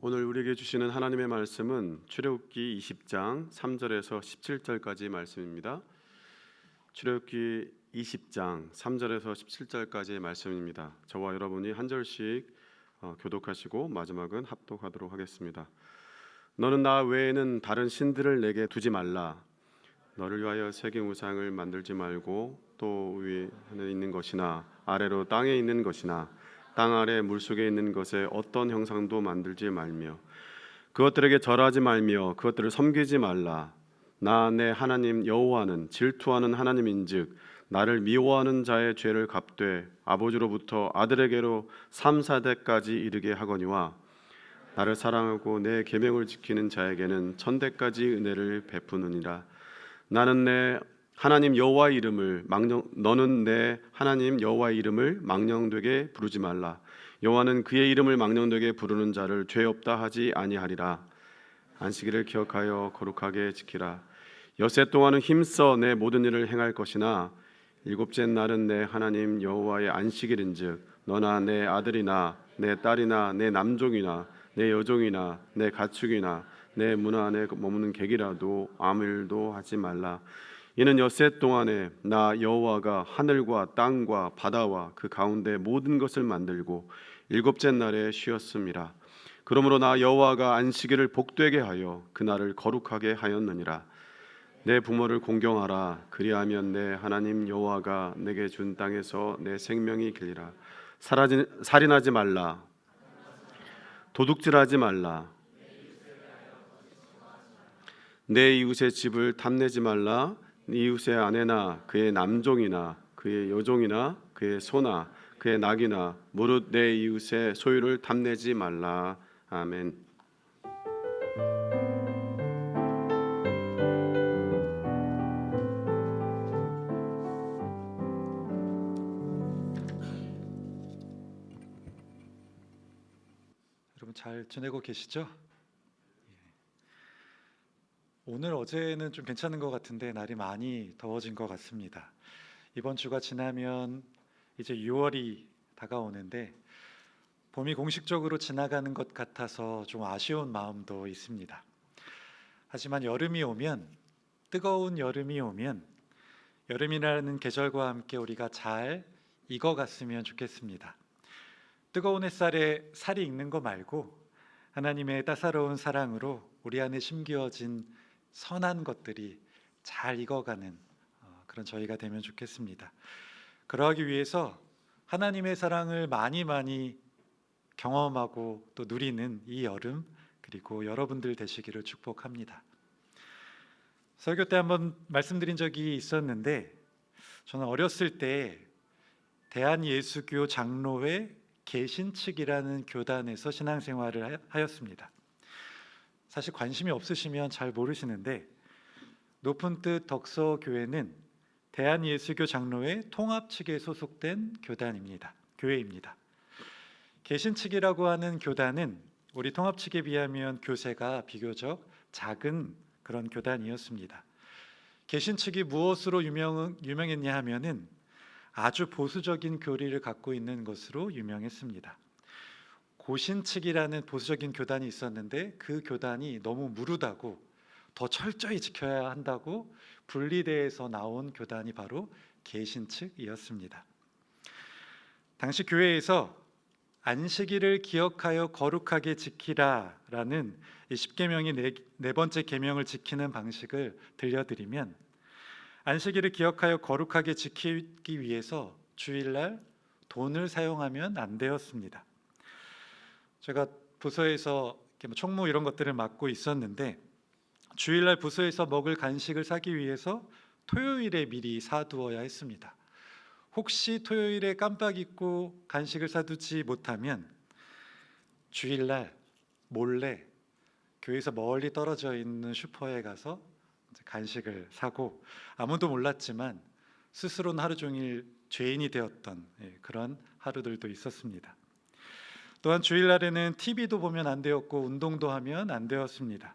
오늘 우리에게 주시는 하나님의 말씀은 출애굽기 20장 3절에서 17절까지 말씀입니다. 출애굽기 20장 3절에서 17절까지의 말씀입니다. 저와 여러분이 한 절씩 교독하시고 마지막은 합독하도록 하겠습니다. 너는 나 외에는 다른 신들을 내게 두지 말라. 너를 위하여 새긴 우상을 만들지 말고 또 위에 하늘에 있는 것이나 아래로 땅에 있는 것이나 땅 아래 물속에 있는 것에 어떤 형상도 만들지 말며 그것들에게 절하지 말며 그것들을 섬기지 말라. 나 내 하나님 여호와는 질투하는 하나님인즉 나를 미워하는 자의 죄를 갚되 아버지로부터 아들에게로 3, 4대까지 이르게 하거니와 나를 사랑하고 내 계명을 지키는 자에게는 천대까지 은혜를 베푸느니라. 나는 내 하나님 여호와의 이름을 너는 내 하나님 여호와의 이름을 망령되게 부르지 말라. 여호와는 그의 이름을 망령되게 부르는 자를 죄 없다 하지 아니하리라. 안식일을 기억하여 거룩하게 지키라. 엿새 동안은 힘써 내 모든 일을 행할 것이나 일곱째 날은 내 하나님 여호와의 안식일인즉 너나 내 아들이나 내 딸이나 내 남종이나 내 여종이나 내 가축이나 내 문 안에 머무는 객이라도 아무 일도 하지 말라. 이는 엿새 동안에 나 여호와가 하늘과 땅과 바다와 그 가운데 모든 것을 만들고 일곱째 날에 쉬었음이라. 그러므로 나 여호와가 안식일을 복되게 하여 그날을 거룩하게 하였느니라. 내 부모를 공경하라. 그리하면 내 하나님 여호와가 내게 준 땅에서 내 생명이 길리라. 살인하지 말라. 도둑질하지 말라. 내 이웃의 집을 탐내지 말라. 네 이웃의 아내나 그의 남종이나 그의 여종이나 그의 소나 그의 낙이나 무릇 내 이웃의 소유를 탐내지 말라. 아멘. 여러분 잘 지내고 계시죠? 오늘 어제는 좀 괜찮은 것 같은데 날이 많이 더워진 것 같습니다. 이번 주가 지나면 이제 6월이 다가오는데 봄이 공식적으로 지나가는 것 같아서 좀 아쉬운 마음도 있습니다. 하지만 여름이 오면, 뜨거운 여름이 오면 여름이라는 계절과 함께 우리가 잘 익어갔으면 좋겠습니다. 뜨거운 햇살에 살이 익는 거 말고 하나님의 따사로운 사랑으로 우리 안에 심겨진 선한 것들이 잘 익어가는 그런 저희가 되면 좋겠습니다. 그러하기 위해서 하나님의 사랑을 많이 경험하고 또 누리는 이 여름, 그리고 여러분들 되시기를 축복합니다. 설교 때 한번 말씀드린 적이 있었는데, 저는 어렸을 때 대한예수교 장로회 개신측이라는 교단에서 신앙생활을 하였습니다. 사실 관심이 없으시면 잘 모르시는데, 높은 뜻 덕서교회는 대한예수교 장로회 통합측에 소속된 교회입니다. 개신측이라고 하는 교단은 우리 통합측에 비하면 교세가 비교적 작은 그런 교단이었습니다. 개신측이 무엇으로 유명했냐 하면은 아주 보수적인 교리를 갖고 있는 것으로 유명했습니다. 고신측이라는 보수적인 교단이 있었는데 그 교단이 너무 무르다고 더 철저히 지켜야 한다고 분리돼서 나온 교단이 바로 개신측이었습니다. 당시 교회에서 안식일을 기억하여 거룩하게 지키라라는 이 10계명의 네 번째 계명을 지키는 방식을 들려드리면, 안식일을 기억하여 거룩하게 지키기 위해서 주일날 돈을 사용하면 안 되었습니다. 제가 부서에서 총무 이런 것들을 맡고 있었는데, 주일날 부서에서 먹을 간식을 사기 위해서 토요일에 미리 사두어야 했습니다. 혹시 토요일에 깜빡 잊고 간식을 사두지 못하면 주일날 몰래 교회에서 멀리 떨어져 있는 슈퍼에 가서 간식을 사고, 아무도 몰랐지만 스스로는 하루 종일 죄인이 되었던 그런 하루들도 있었습니다. 또한 주일날에는 TV도 보면 안 되었고 운동도 하면 안 되었습니다.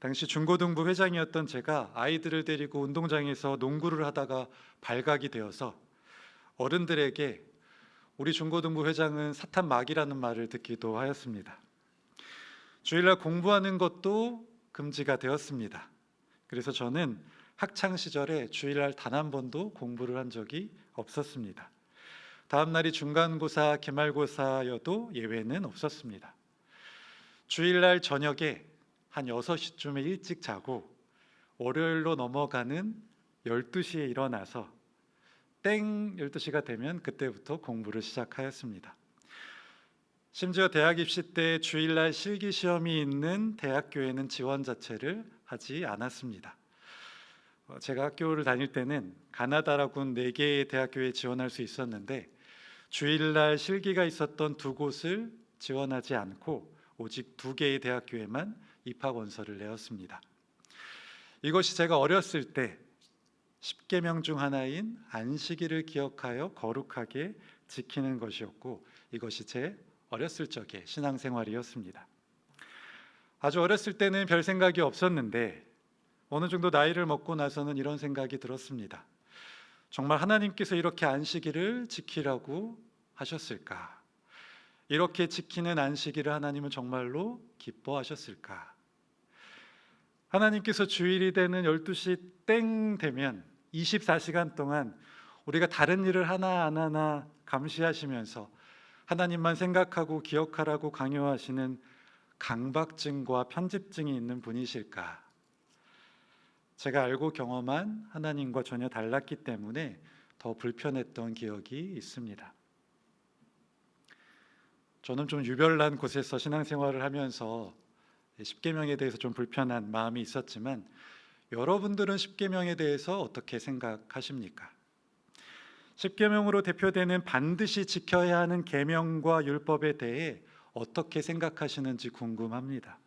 당시 중고등부 회장이었던 제가 아이들을 데리고 운동장에서 농구를 하다가 발각이 되어서 어른들에게 우리 중고등부 회장은 사탄 마귀라는 말을 듣기도 하였습니다. 주일날 공부하는 것도 금지가 되었습니다. 그래서 저는 학창 시절에 주일날 단 한 번도 공부를 한 적이 없었습니다. 다음 날이 중간고사, 기말고사여도 예외는 없었습니다. 주일날 저녁에 한 6시쯤에 일찍 자고 월요일로 넘어가는 12시에 일어나서 땡 12시가 되면 그때부터 공부를 시작하였습니다. 심지어 대학 입시 때 주일날 실기 시험이 있는 대학교에는 지원 자체를 하지 않았습니다. 제가 학교를 다닐 때는 가나다라군 4개의 대학교에 지원할 수 있었는데 주일날 실기가 있었던 2곳을 지원하지 않고 오직 2개의 대학교에만 입학 원서를 내었습니다. 이것이 제가 어렸을 때 10계명 중 하나인 안식일을 기억하여 거룩하게 지키는 것이었고 이것이 제 어렸을 적의 신앙생활이었습니다. 아주 어렸을 때는 별 생각이 없었는데 어느 정도 나이를 먹고 나서는 이런 생각이 들었습니다. 정말 하나님께서 이렇게 안식일을 지키라고 하셨을까? 이렇게 지키는 안식일을 하나님은 정말로 기뻐하셨을까? 하나님께서 주일이 되는 12시 땡 되면 24시간 동안 우리가 다른 일을 하나 안 하나 감시하시면서 하나님만 생각하고 기억하라고 강요하시는 강박증과 편집증이 있는 분이실까? 제가 알고 경험한 하나님과 전혀 달랐기 때문에 더 불편했던 기억이 있습니다. 저는 좀 유별난 곳에서 신앙생활을 하면서 십계명에 대해서 좀 불편한 마음이 있었지만 여러분들은 십계명에 대해서 어떻게 생각하십니까? 십계명으로 대표되는 반드시 지켜야 하는 계명과 율법에 대해 어떻게 생각하시는지 궁금합니다.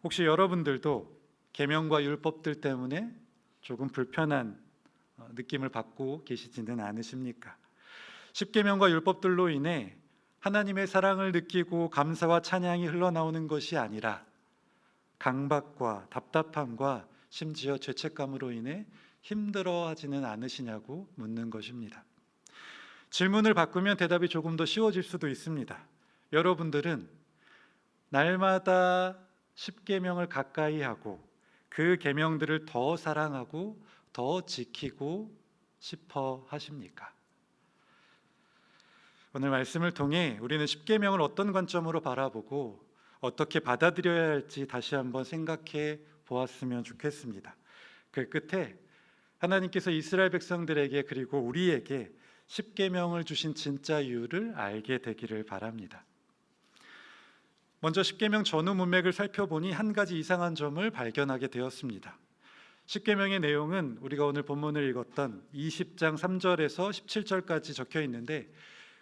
혹시 여러분들도 계명과 율법들 때문에 조금 불편한 느낌을 받고 계시지는 않으십니까? 십계명과 율법들로 인해 하나님의 사랑을 느끼고 감사와 찬양이 흘러나오는 것이 아니라 강박과 답답함과 심지어 죄책감으로 인해 힘들어하지는 않으시냐고 묻는 것입니다. 질문을 바꾸면 대답이 조금 더 쉬워질 수도 있습니다. 여러분들은 날마다 십계명을 가까이 하고 그 계명들을 더 사랑하고 더 지키고 싶어 하십니까? 오늘 말씀을 통해 우리는 십계명을 어떤 관점으로 바라보고 어떻게 받아들여야 할지 다시 한번 생각해 보았으면 좋겠습니다. 그 끝에 하나님께서 이스라엘 백성들에게 그리고 우리에게 십계명을 주신 진짜 이유를 알게 되기를 바랍니다. 먼저 십계명 전후 문맥을 살펴보니 한 가지 이상한 점을 발견하게 되었습니다. 십계명의 내용은 우리가 오늘 본문을 읽었던 20장 3절에서 17절까지 적혀 있는데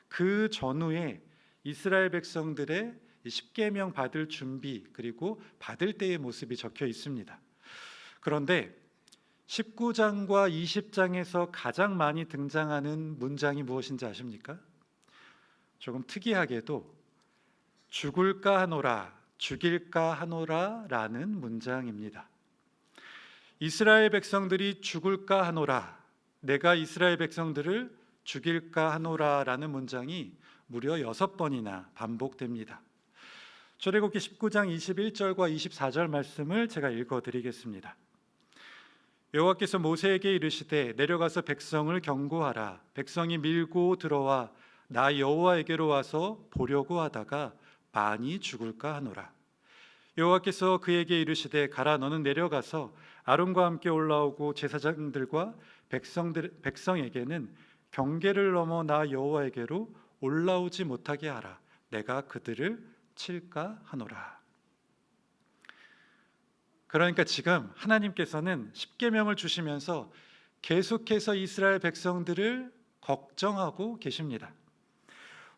그 전후에 이스라엘 백성들의 십계명 받을 준비 그리고 받을 때의 모습이 적혀 있습니다. 그런데 19장과 20장에서 가장 많이 등장하는 문장이 무엇인지 아십니까? 조금 특이하게도 죽을까 하노라, 죽일까 하노라 라는 문장입니다. 이스라엘 백성들이 죽을까 하노라, 내가 이스라엘 백성들을 죽일까 하노라 라는 문장이 무려 6번이나 반복됩니다. 출애굽기 19장 21절과 24절 말씀을 제가 읽어드리겠습니다. 여호와께서 모세에게 이르시되 내려가서 백성을 경고하라. 백성이 밀고 들어와 나 여호와에게로 와서 보려고 하다가 많이 죽을까 하노라. 여호와께서 그에게 이르시되 가라. 너는 내려가서 아론과 함께 올라오고 제사장들과 백성에게는 경계를 넘어 나 여호와에게로 올라오지 못하게 하라. 내가 그들을 칠까 하노라. 그러니까 지금 하나님께서는 십계명을 주시면서 계속해서 이스라엘 백성들을 걱정하고 계십니다.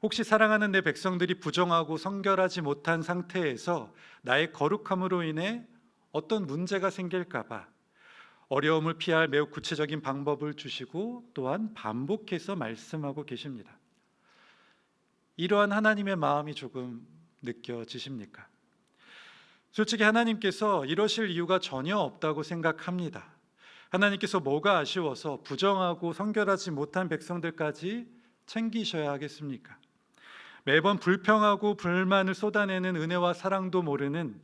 혹시 사랑하는 내 백성들이 부정하고 성결하지 못한 상태에서 나의 거룩함으로 인해 어떤 문제가 생길까 봐 어려움을 피할 매우 구체적인 방법을 주시고 또한 반복해서 말씀하고 계십니다. 이러한 하나님의 마음이 조금 느껴지십니까? 솔직히 하나님께서 이러실 이유가 전혀 없다고 생각합니다. 하나님께서 뭐가 아쉬워서 부정하고 성결하지 못한 백성들까지 챙기셔야 하겠습니까? 매번 불평하고 불만을 쏟아내는 은혜와 사랑도 모르는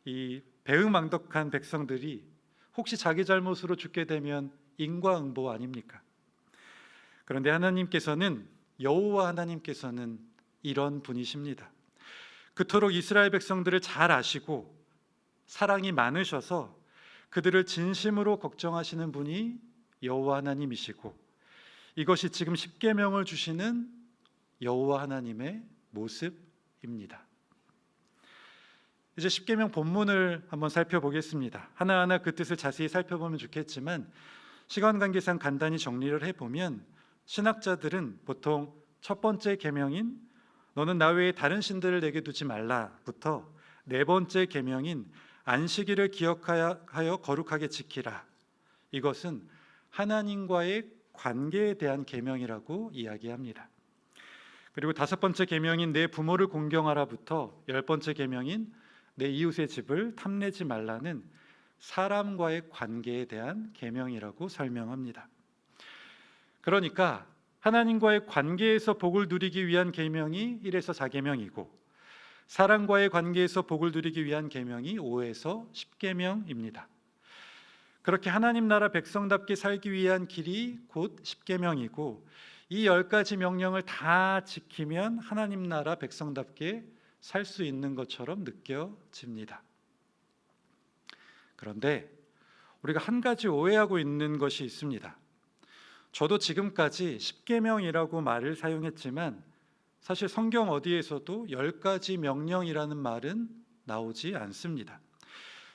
이 배은망덕한 백성들이 혹시 자기 잘못으로 죽게 되면 인과응보 아닙니까? 그런데 여호와 하나님께서는 이런 분이십니다. 그토록 이스라엘 백성들을 잘 아시고 사랑이 많으셔서 그들을 진심으로 걱정하시는 분이 여호와 하나님이시고, 이것이 지금 십계명을 주시는 여호와 하나님의 모습입니다. 이제 십계명 본문을 한번 살펴보겠습니다. 하나하나 그 뜻을 자세히 살펴보면 좋겠지만 시간 관계상 간단히 정리를 해보면, 신학자들은 보통 첫 번째 계명인 너는 나 외에 다른 신들을 내게 두지 말라부터 네 번째 계명인 안식일을 기억하여 거룩하게 지키라, 이것은 하나님과의 관계에 대한 계명이라고 이야기합니다. 그리고 다섯 번째 계명인 내 부모를 공경하라부터 열 번째 계명인 내 이웃의 집을 탐내지 말라는 사람과의 관계에 대한 계명이라고 설명합니다. 그러니까 하나님과의 관계에서 복을 누리기 위한 계명이 1에서 4계명이고 사람과의 관계에서 복을 누리기 위한 계명이 5에서 10계명입니다. 그렇게 하나님 나라 백성답게 살기 위한 길이 곧 십계명이고, 이 10가지 명령을 다 지키면 하나님 나라 백성답게 살 수 있는 것처럼 느껴집니다. 그런데 우리가 한 가지 오해하고 있는 것이 있습니다. 저도 지금까지 십계명이라고 말을 사용했지만 사실 성경 어디에서도 10가지 명령이라는 말은 나오지 않습니다.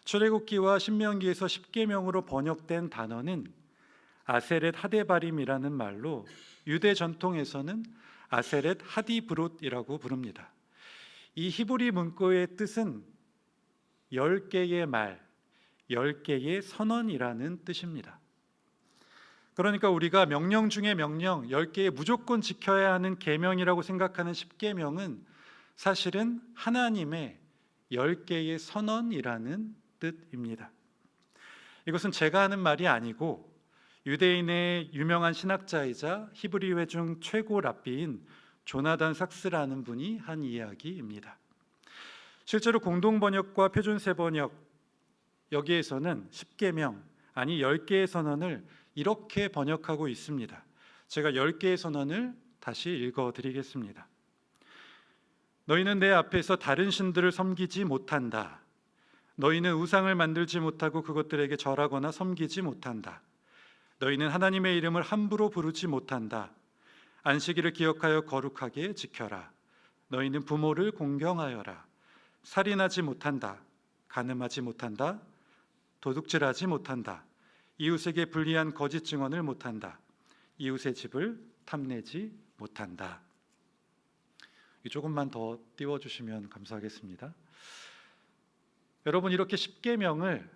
출애굽기와 신명기에서 십계명으로 번역된 단어는 아세렛 하데바림이라는 말로 유대 전통에서는 아세렛 하디브롯이라고 부릅니다. 이 히브리 문구의 뜻은 10개의 말, 10개의 선언이라는 뜻입니다. 그러니까 우리가 명령 중에 명령 10개의 무조건 지켜야 하는 계명이라고 생각하는 십계명은 사실은 하나님의 10개의 선언이라는 뜻입니다. 이것은 제가 하는 말이 아니고 유대인의 유명한 신학자이자 히브리 회중 최고 랍비인 조나단 삭스라는 분이 한 이야기입니다. 실제로 공동번역과 표준세번역 여기에서는 십계명, 아니 10개의 선언을 이렇게 번역하고 있습니다. 제가 10개의 선언을 다시 읽어드리겠습니다. 너희는 내 앞에서 다른 신들을 섬기지 못한다. 너희는 우상을 만들지 못하고 그것들에게 절하거나 섬기지 못한다. 너희는 하나님의 이름을 함부로 부르지 못한다. 안식일을 기억하여 거룩하게 지켜라. 너희는 부모를 공경하여라. 살인하지 못한다. 간음하지 못한다. 도둑질하지 못한다. 이웃에게 불리한 거짓 증언을 못한다. 이웃의 집을 탐내지 못한다. 조금만 더 띄워주시면 감사하겠습니다. 여러분, 이렇게 십계명을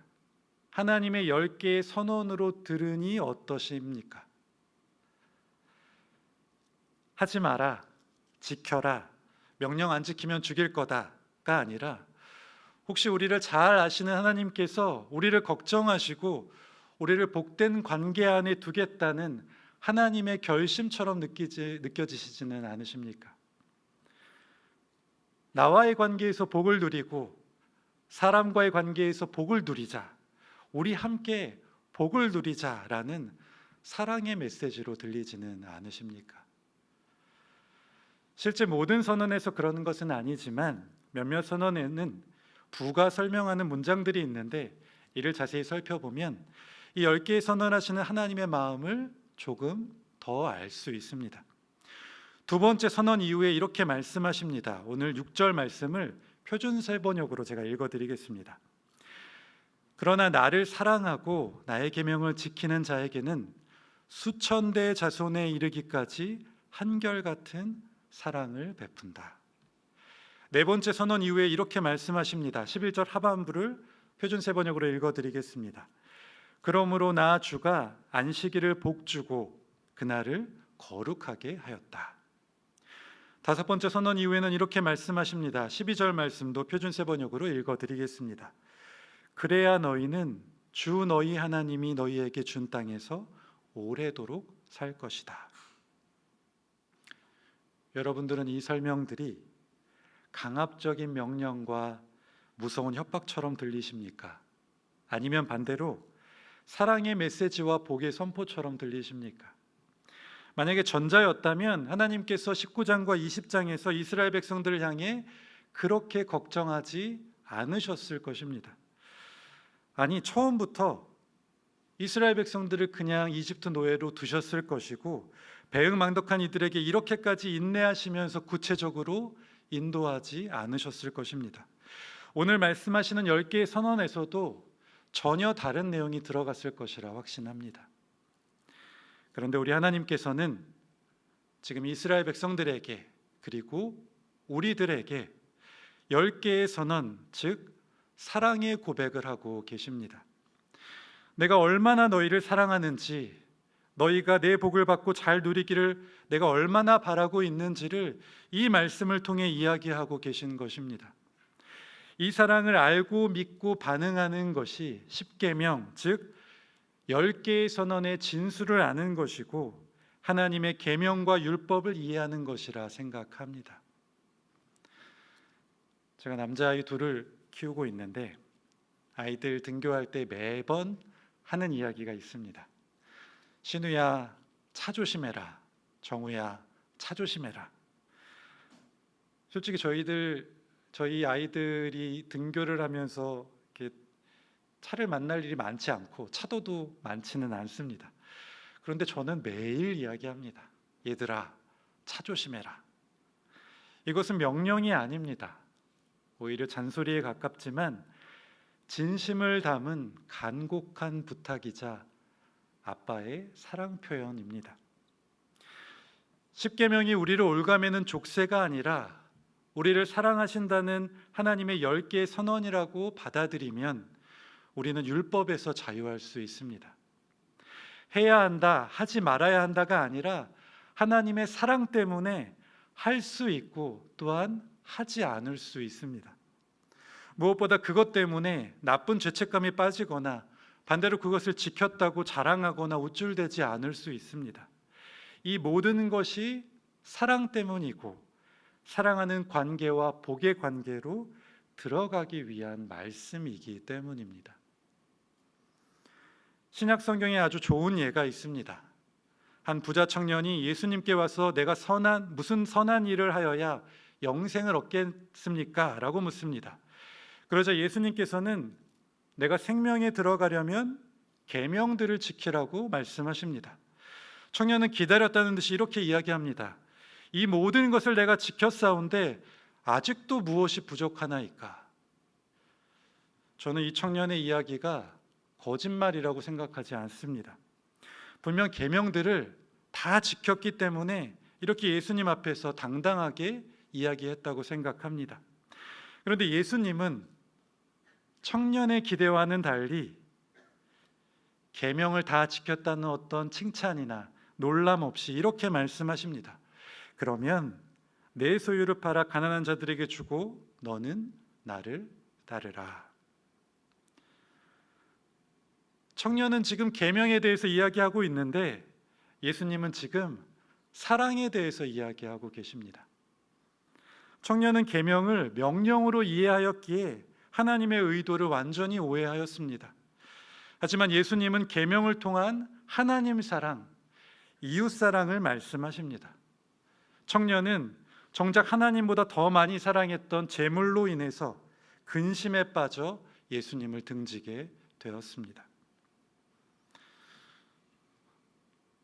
하나님의 10개의 선언으로 들으니 어떠십니까? 하지 마라, 지켜라, 명령 안 지키면 죽일 거다가 아니라 혹시 우리를 잘 아시는 하나님께서 우리를 걱정하시고 우리를 복된 관계 안에 두겠다는 하나님의 결심처럼 느껴지시지는 않으십니까? 나와의 관계에서 복을 누리고 사람과의 관계에서 복을 누리자, 우리 함께 복을 누리자라는 사랑의 메시지로 들리지는 않으십니까? 실제 모든 선언에서 그러는 것은 아니지만 몇몇 선언에는 부가 설명하는 문장들이 있는데 이를 자세히 살펴보면 이 10개의 선언하시는 하나님의 마음을 조금 더 알 수 있습니다. 두 번째 선언 이후에 이렇게 말씀하십니다. 오늘 6절 말씀을 표준세번역으로 제가 읽어드리겠습니다. 그러나 나를 사랑하고 나의 계명을 지키는 자에게는 수천 대 자손에 이르기까지 한결같은 사랑을 베푼다. 네 번째 선언 이후에 이렇게 말씀하십니다. 11절 하반부를 표준세번역으로 읽어드리겠습니다. 그러므로 나 주가 안식일을 복주고 그날을 거룩하게 하였다. 다섯 번째 선언 이후에는 이렇게 말씀하십니다. 12절 말씀도 표준세번역으로 읽어드리겠습니다. 그래야 너희는 주 너희 하나님이 너희에게 준 땅에서 오래도록 살 것이다. 여러분들은 이 설명들이 강압적인 명령과 무서운 협박처럼 들리십니까? 아니면 반대로 사랑의 메시지와 복의 선포처럼 들리십니까? 만약에 전자였다면 하나님께서 19장과 20장에서 이스라엘 백성들을 향해 그렇게 걱정하지 않으셨을 것입니다. 아니, 처음부터 이스라엘 백성들을 그냥 이집트 노예로 두셨을 것이고 배은망덕한 이들에게 이렇게까지 인내하시면서 구체적으로 인도하지 않으셨을 것입니다. 오늘 말씀하시는 10개의 선언에서도 전혀 다른 내용이 들어갔을 것이라 확신합니다. 그런데 우리 하나님께서는 지금 이스라엘 백성들에게 그리고 우리들에게 10개의 선언, 즉 사랑의 고백을 하고 계십니다. 내가 얼마나 너희를 사랑하는지, 너희가 내 복을 받고 잘 누리기를 내가 얼마나 바라고 있는지를 이 말씀을 통해 이야기하고 계신 것입니다. 이 사랑을 알고 믿고 반응하는 것이 십계명, 즉 10개의 선언의 진수를 아는 것이고 하나님의 계명과 율법을 이해하는 것이라 생각합니다. 제가 남자아이 둘을 키우고 있는데 아이들 등교할 때 매번 하는 이야기가 있습니다. 신우야, 차 조심해라. 정우야, 차 조심해라. 솔직히 저희 아이들이 등교를 하면서 이렇게 차를 만날 일이 많지 않고 차도도 많지는 않습니다. 그런데 저는 매일 이야기합니다. 얘들아, 차 조심해라. 이것은 명령이 아닙니다. 오히려 잔소리에 가깝지만 진심을 담은 간곡한 부탁이자 아빠의 사랑 표현입니다. 십계명이 우리를 올가매는 족쇄가 아니라 우리를 사랑하신다는 하나님의 10개의 선언이라고 받아들이면 우리는 율법에서 자유할 수 있습니다. 해야 한다, 하지 말아야 한다가 아니라 하나님의 사랑 때문에 할 수 있고 또한 하지 않을 수 있습니다. 무엇보다 그것 때문에 나쁜 죄책감이 빠지거나 반대로 그것을 지켰다고 자랑하거나 우쭐대지 않을 수 있습니다. 이 모든 것이 사랑 때문이고 사랑하는 관계와 복의 관계로 들어가기 위한 말씀이기 때문입니다. 신약 성경에 아주 좋은 예가 있습니다. 한 부자 청년이 예수님께 와서 내가 무슨 선한 일을 하여야 영생을 얻겠습니까? 라고 묻습니다. 그러자 예수님께서는 내가 생명에 들어가려면 계명들을 지키라고 말씀하십니다. 청년은 기다렸다는 듯이 이렇게 이야기합니다. 이 모든 것을 내가 지켰사온데 아직도 무엇이 부족하나이까? 저는 이 청년의 이야기가 거짓말이라고 생각하지 않습니다. 분명 계명들을 다 지켰기 때문에 이렇게 예수님 앞에서 당당하게 이야기했다고 생각합니다. 그런데 예수님은 청년의 기대와는 달리 계명을 다 지켰다는 어떤 칭찬이나 놀람 없이 이렇게 말씀하십니다. 그러면 내 소유를 팔아 가난한 자들에게 주고 너는 나를 따르라. 청년은 지금 계명에 대해서 이야기하고 있는데 예수님은 지금 사랑에 대해서 이야기하고 계십니다. 청년은 계명을 명령으로 이해하였기에 하나님의 의도를 완전히 오해하였습니다. 하지만 예수님은 계명을 통한 하나님 사랑, 이웃 사랑을 말씀하십니다. 청년은 정작 하나님보다 더 많이 사랑했던 재물로 인해서 근심에 빠져 예수님을 등지게 되었습니다.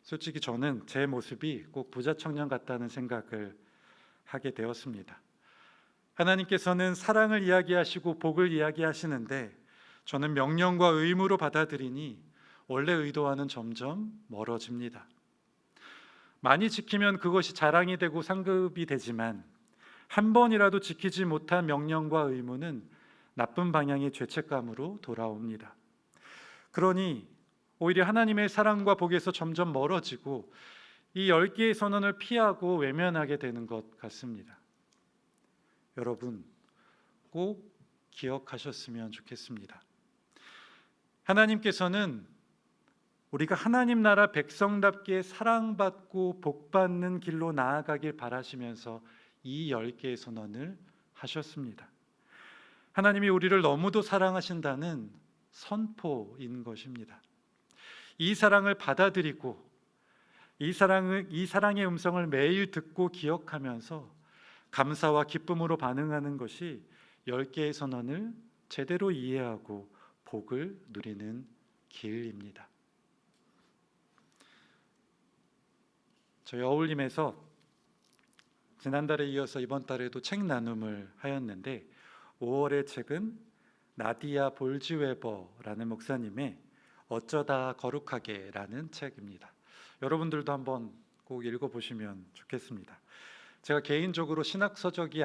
솔직히 저는 제 모습이 꼭 부자 청년 같다는 생각을 하게 되었습니다. 하나님께서는 사랑을 이야기하시고 복을 이야기하시는데 저는 명령과 의무로 받아들이니 원래 의도와는 점점 멀어집니다. 많이 지키면 그것이 자랑이 되고 상급이 되지만 한 번이라도 지키지 못한 명령과 의무는 나쁜 방향의 죄책감으로 돌아옵니다. 그러니 오히려 하나님의 사랑과 복에서 점점 멀어지고 이 10개의 선언을 피하고 외면하게 되는 것 같습니다. 여러분 꼭 기억하셨으면 좋겠습니다. 하나님께서는 우리가 하나님 나라 백성답게 사랑받고 복받는 길로 나아가길 바라시면서 이 10개의 선언을 하셨습니다. 하나님이 우리를 너무도 사랑하신다는 선포인 것입니다. 이 사랑을 받아들이고 이 사랑의 음성을 매일 듣고 기억하면서 감사와 기쁨으로 반응하는 것이 10개의 선언을 제대로 이해하고 복을 누리는 길입니다. 저희 어울림에서 지난달에 이어서 이번 달에도 책 나눔을 하였는데 5월의 책은 나디아 볼즈웨버라는 목사님의 어쩌다 거룩하게라는 책입니다. 여러분들도 한번 꼭 읽어보시면 좋겠습니다. 제가 개인적으로 신학서적이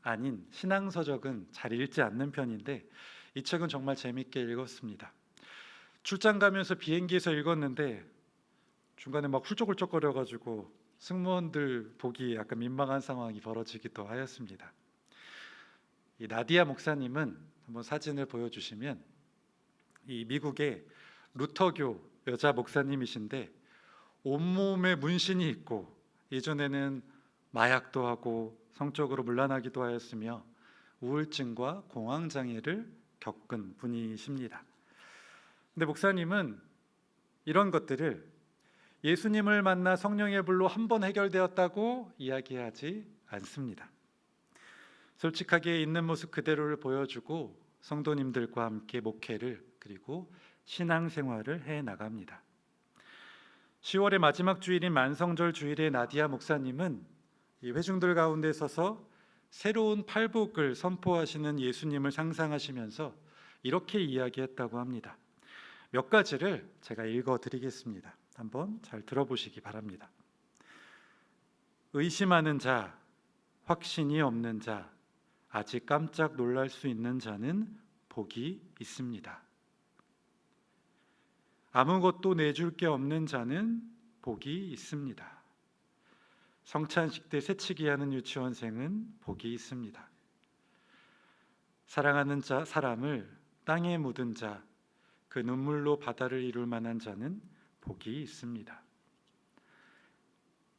아닌 신앙서적은 잘 읽지 않는 편인데 이 책은 정말 재밌게 읽었습니다. 출장 가면서 비행기에서 읽었는데 중간에 막 훌쩍훌쩍거려가지고 승무원들 보기 약간 민망한 상황이 벌어지기도 하였습니다. 이 나디아 목사님은 한번 사진을 보여주시면 이 미국의 루터교 여자 목사님이신데 온몸에 문신이 있고 예전에는 마약도 하고 성적으로 문란하기도 하였으며 우울증과 공황장애를 겪은 분이십니다. 근데 목사님은 이런 것들을 예수님을 만나 성령의 불로 한 번 해결되었다고 이야기하지 않습니다. 솔직하게 있는 모습 그대로를 보여주고 성도님들과 함께 목회를 그리고 신앙생활을 해나갑니다. 10월의 마지막 주일인 만성절 주일에 나디아 목사님은 이 회중들 가운데 서서 새로운 팔복을 선포하시는 예수님을 상상하시면서 이렇게 이야기했다고 합니다. 몇 가지를 제가 읽어드리겠습니다. 한번 잘 들어보시기 바랍니다. 의심하는 자, 확신이 없는 자, 아직 깜짝 놀랄 수 있는 자는 복이 있습니다. 아무것도 내줄 게 없는 자는 복이 있습니다. 성찬식 때 새치기 하는 유치원생은 복이 있습니다. 사랑하는 자, 사람을 땅에 묻은 자, 그 눈물로 바다를 이룰 만한 자는 복이 있습니다.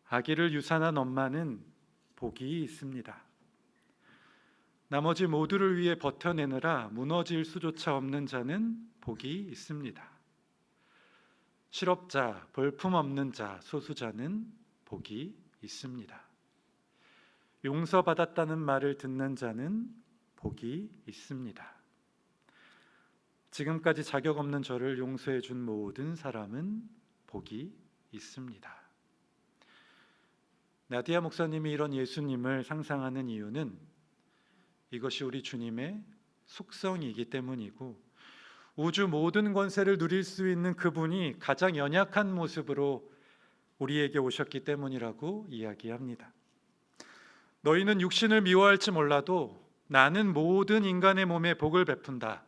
아기를 유산한 엄마는 복이 있습니다. 나머지 모두를 위해 버텨내느라 무너질 수조차 없는 자는 복이 있습니다. 실업자, 볼품없는 자, 소수자는 복이 있습니다. 용서받았다는 말을 듣는 자는 복이 있습니다. 지금까지 자격 없는 저를 용서해 준 모든 사람은 복이 있습니다. 나디아 목사님이 이런 예수님을 상상하는 이유는 이것이 우리 주님의 속성이기 때문이고 우주 모든 권세를 누릴 수 있는 그분이 가장 연약한 모습으로 우리에게 오셨기 때문이라고 이야기합니다. 너희는 육신을 미워할지 몰라도 나는 모든 인간의 몸에 복을 베푼다.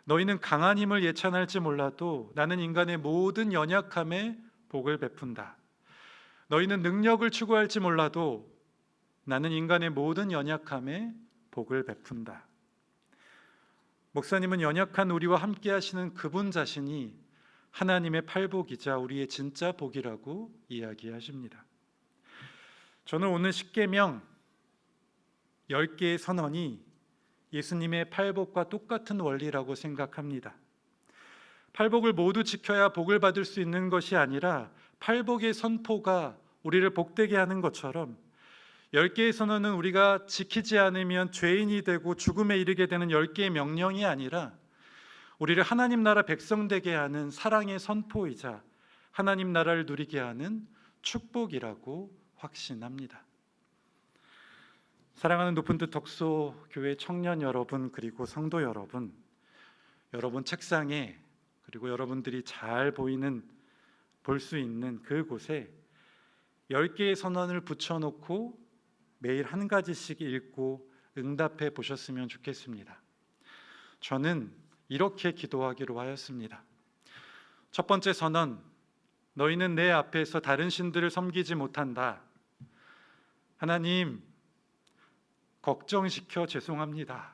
너희는 강한 힘을 예찬할지 몰라도 나는 인간의 모든 연약함에 복을 베푼다. 너희는 능력을 추구할지 몰라도 나는 인간의 모든 연약함에 복을 베푼다. 목사님은 연약한 우리와 함께 하시는 그분 자신이 하나님의 팔복이자 우리의 진짜 복이라고 이야기하십니다. 저는 오늘 십계명 10개의 선언이 예수님의 팔복과 똑같은 원리라고 생각합니다. 팔복을 모두 지켜야 복을 받을 수 있는 것이 아니라 팔복의 선포가 우리를 복되게 하는 것처럼 10개의 선언은 우리가 지키지 않으면 죄인이 되고 죽음에 이르게 되는 10개의 명령이 아니라 우리를 하나님 나라 백성 되게 하는 사랑의 선포이자 하나님 나라를 누리게 하는 축복이라고 확신합니다. 사랑하는 높은 뜻 덕소 교회 청년 여러분 그리고 성도 여러분, 여러분 책상에 그리고 여러분들이 잘 보이는 볼 수 있는 그곳에 10개의 선언을 붙여놓고 매일 한 가지씩 읽고 응답해 보셨으면 좋겠습니다. 저는 이렇게 기도하기로 하였습니다. 첫 번째 선언, 너희는 내 앞에서 다른 신들을 섬기지 못한다. 하나님, 걱정시켜 죄송합니다.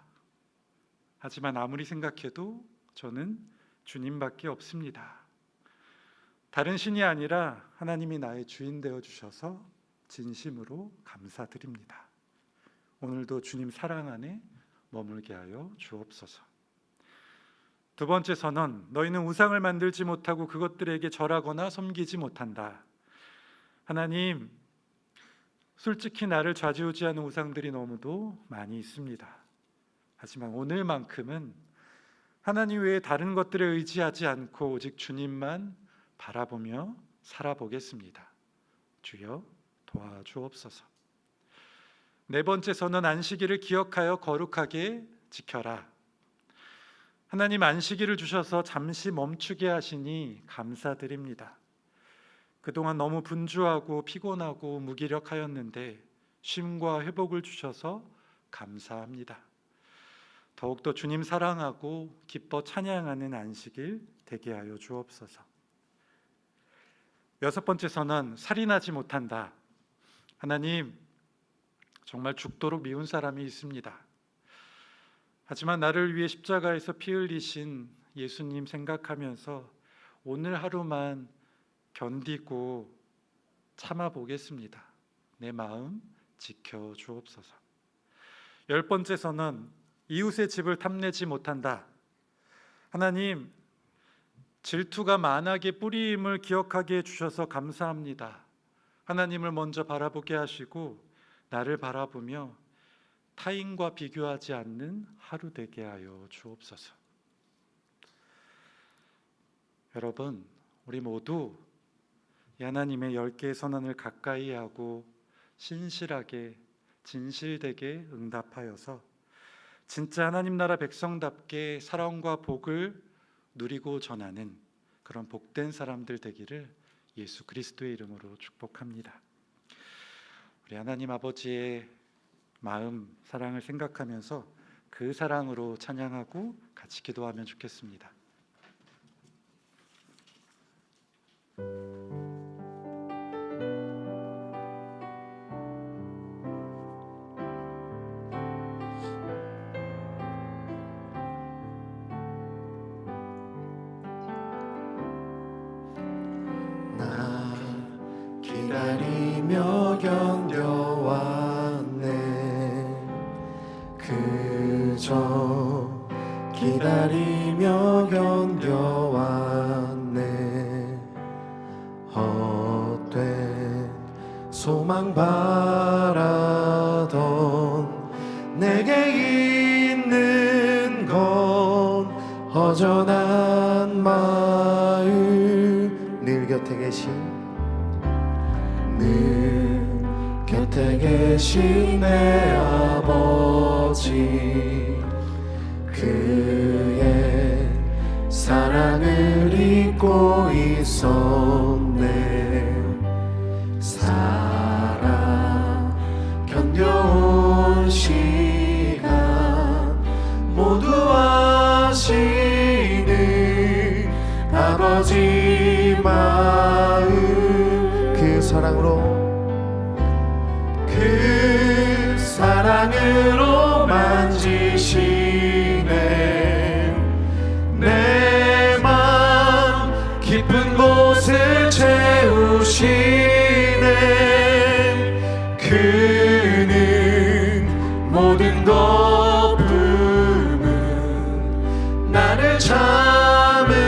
하지만 아무리 생각해도 저는 주님밖에 없습니다. 다른 신이 아니라 하나님이 나의 주인 되어 주셔서 진심으로 감사드립니다. 오늘도 주님 사랑 안에 머물게 하여 주옵소서. 두 번째 선언, 너희는 우상을 만들지 못하고 그것들에게 절하거나 섬기지 못한다. 하나님, 솔직히 나를 좌지우지하는 우상들이 너무도 많이 있습니다. 하지만 오늘만큼은 하나님 외에 다른 것들에 의지하지 않고 오직 주님만 바라보며 살아보겠습니다. 주여 도와주옵소서. 네 번째 선언, 안식일을 기억하여 거룩하게 지켜라. 하나님 안식일을 주셔서 잠시 멈추게 하시니 감사드립니다. 그동안 너무 분주하고 피곤하고 무기력하였는데 쉼과 회복을 주셔서 감사합니다. 더욱더 주님 사랑하고 기뻐 찬양하는 안식일 되게 하여 주옵소서. 여섯 번째 선언, 살인하지 못한다. 하나님, 정말 죽도록 미운 사람이 있습니다. 하지만 나를 위해 십자가에서 피 흘리신 예수님 생각하면서 오늘 하루만 견디고 참아보겠습니다. 내 마음 지켜 주옵소서. 열 번째 선언, 이웃의 집을 탐내지 못한다. 하나님, 질투가 만악의 뿌리임을 기억하게 해주셔서 감사합니다. 하나님을 먼저 바라보게 하시고 나를 바라보며 타인과 비교하지 않는 하루 되게 하여 주옵소서. 여러분, 우리 모두 이 하나님의 10개의 선언을 가까이 하고 신실하게 진실되게 응답하여서 진짜 하나님 나라 백성답게 사랑과 복을 누리고 전하는 그런 복된 사람들 되기를 예수 그리스도의 이름으로 축복합니다. 우리 하나님 아버지의 마음, 사랑을 생각하면서 그 사랑으로 찬양하고 같이 기도하면 좋겠습니다. 기다리며 견뎌왔네. 그저 기다리며 견뎌왔네. 헛된 소망 바라던 내게 있는 건 허전한 마음. 늘 곁에 계신 내 아버지, 그의 사랑을 잊고 있었네. 살아 견뎌온 시간 모두 아시는 아버지 마음. 그 사랑으로 만지시네. 내 맘 깊은 곳을 채우시네. 그는 모든 것 품은 나를 참으신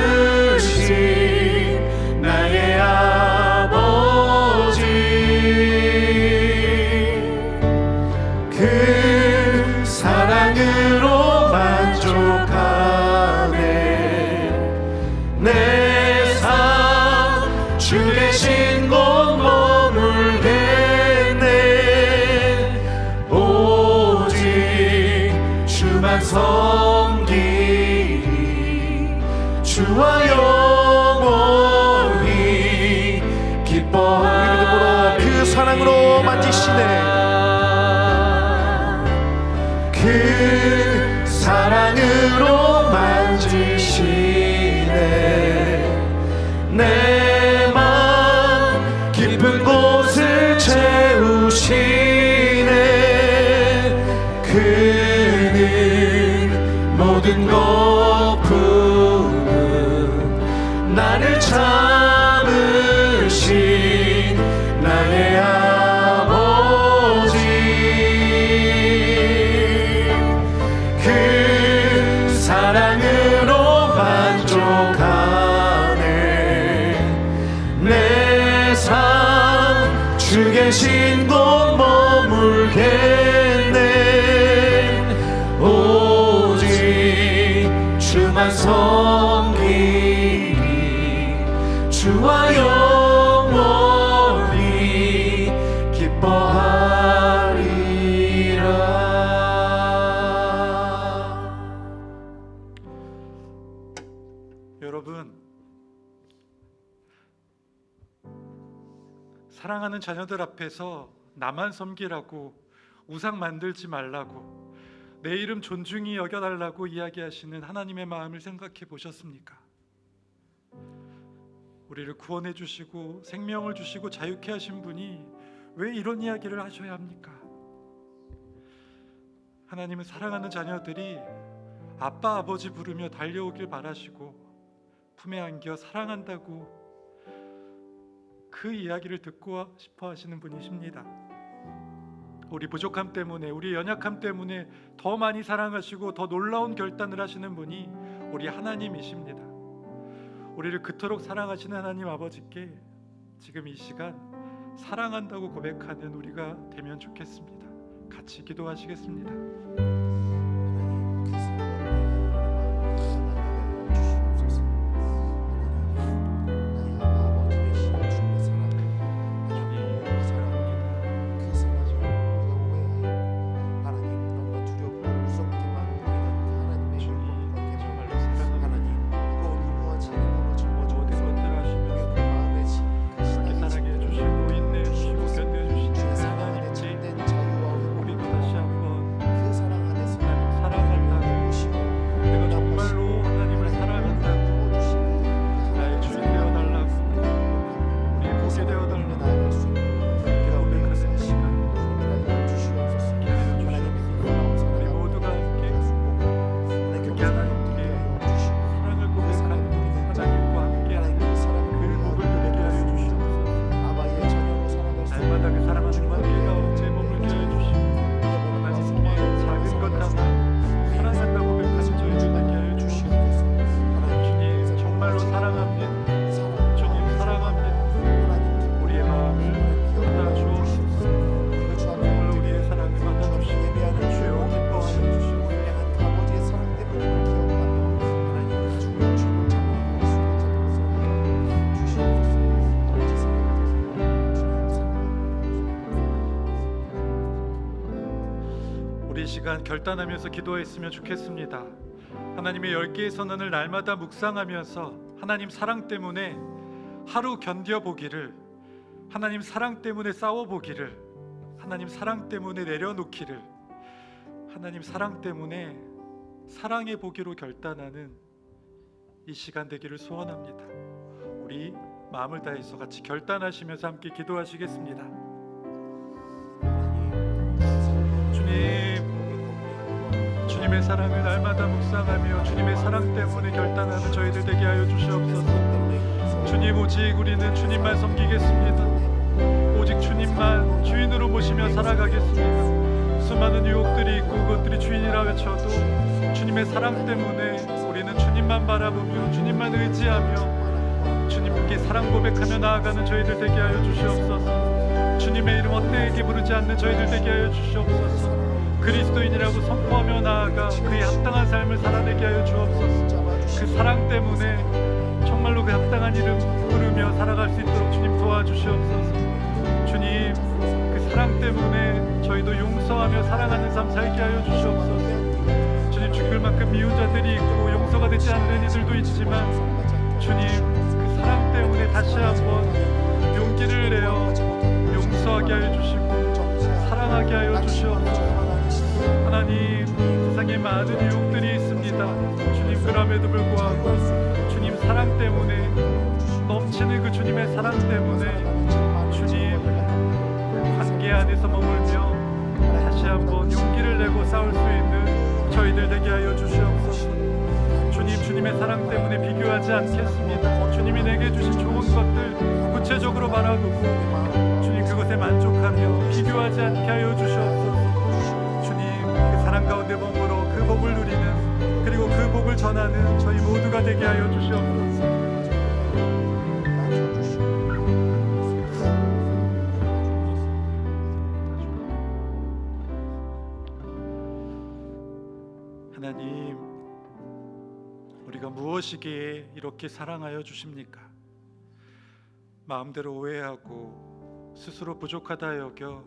나의 아버지. 그 사랑으로 만족하네. 내 삶 주 계신 곳 머물겠네. 오직 주만 섬기리. 주와 영원히 기뻐하리. 그 사랑으로 만지시네. 그 사랑으로 만지시네. 내 맘 깊은 곳을 채우시네. 그는 모든 것 품은 나를 참으신 사랑으로 만족하네. 내 삶 주 계신 곳 머물겠네. 오직 주만 섬기니 주와 영원히 기뻐하리라. 여러분, 사랑하는 자녀들 앞에서 나만 섬기라고, 우상 만들지 말라고, 내 이름 존중히 여겨달라고 이야기하시는 하나님의 마음을 생각해 보셨습니까? 우리를 구원해 주시고 생명을 주시고 자유케 하신 분이 왜 이런 이야기를 하셔야 합니까? 하나님은 사랑하는 자녀들이 아빠 아버지 부르며 달려오길 바라시고 품에 안겨 사랑한다고 그 이야기를 듣고 싶어 하시는 분이십니다. 우리 부족함 때문에, 우리 연약함 때문에 더 많이 사랑하시고 더 놀라운 결단을 하시는 분이 우리 하나님이십니다. 우리를 그토록 사랑하시는 하나님 아버지께 지금 이 시간 사랑한다고 고백하는 우리가 되면 좋겠습니다. 같이 기도하시겠습니다. 우리 시간 결단하면서 기도했으면 좋겠습니다. 하나님의 10개의 선언을 날마다 묵상하면서 하나님 사랑 때문에 하루 견뎌보기를, 하나님 사랑 때문에 싸워보기를, 하나님 사랑 때문에 내려놓기를, 하나님 사랑 때문에 사랑해보기로 결단하는 이 시간 되기를 소원합니다. 우리 마음을 다해서 같이 결단하시면서 함께 기도하시겠습니다. 주님의 사랑을 날마다 묵상하며 주님의 사랑 때문에 결단하는 저희들 되게 하여 주시옵소서. 주님, 오직 우리는 주님만 섬기겠습니다. 오직 주님만 주인으로 모시며 살아가겠습니다. 수많은 유혹들이 있고 그것들이 주인이라 외쳐도 주님의 사랑 때문에 우리는 주님만 바라보며 주님만 의지하며 주님께 사랑 고백하며 나아가는 저희들 되게 하여 주시옵소서. 주님의 이름 헛되게 부르지 않는 저희들 되게 하여 주시옵소서. 그리스도인이라고 선포하며 나아가 그의 합당한 삶을 살아내게 하여 주옵소서. 그 사랑 때문에 정말로 그 합당한 이름 부르며 살아갈 수 있도록 주님 도와주시옵소서. 주님, 그 사랑 때문에 저희도 용서하며 사랑하는 삶 살게 하여 주시옵소서. 주님, 죽을 만큼 미운 자들이 있고 용서가 되지 않는 이들도 있지만 주님, 그 사랑 때문에 다시 한번 용기를 내어 용서하게 하여 주시고 사랑하게 하여 주시옵소서. 하나님, 세상에 많은 유혹들이 있습니다. 주님, 그럼에도 불구하고 주님 사랑 때문에, 넘치는 그 주님의 사랑 때문에 주님 관계 안에서 머물며 다시 한번 용기를 내고 싸울 수 있는 저희들 되게 하여 주시옵소서. 주님, 주님의 사랑 때문에 비교하지 않겠습니다. 주님이 내게 주신 좋은 것들 구체적으로 바라보고 주님 그것에 만족하며 비교하지 않게 하여 주시옵소서. 주님, 그 사랑 가운데 머물러 그 복을 누리는, 그리고 그 복을 전하는 저희 모두가 되게 하여 주시옵소서. 하나님, 우리가 무엇이기에 이렇게 사랑하여 주십니까? 마음대로 오해하고 스스로 부족하다 여겨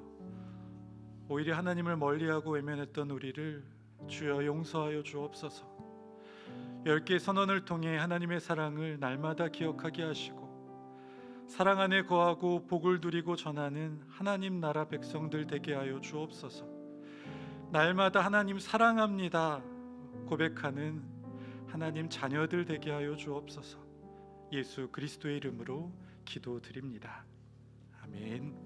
오히려 하나님을 멀리하고 외면했던 우리를 주여 용서하여 주옵소서. 10개의 선언을 통해 하나님의 사랑을 날마다 기억하게 하시고 사랑 안에 거하고 복을 누리고 전하는 하나님 나라 백성들 되게 하여 주옵소서. 날마다 하나님 사랑합니다 고백하는 하나님 자녀들 되게 하여 주옵소서. 예수 그리스도의 이름으로 기도드립니다. 아멘.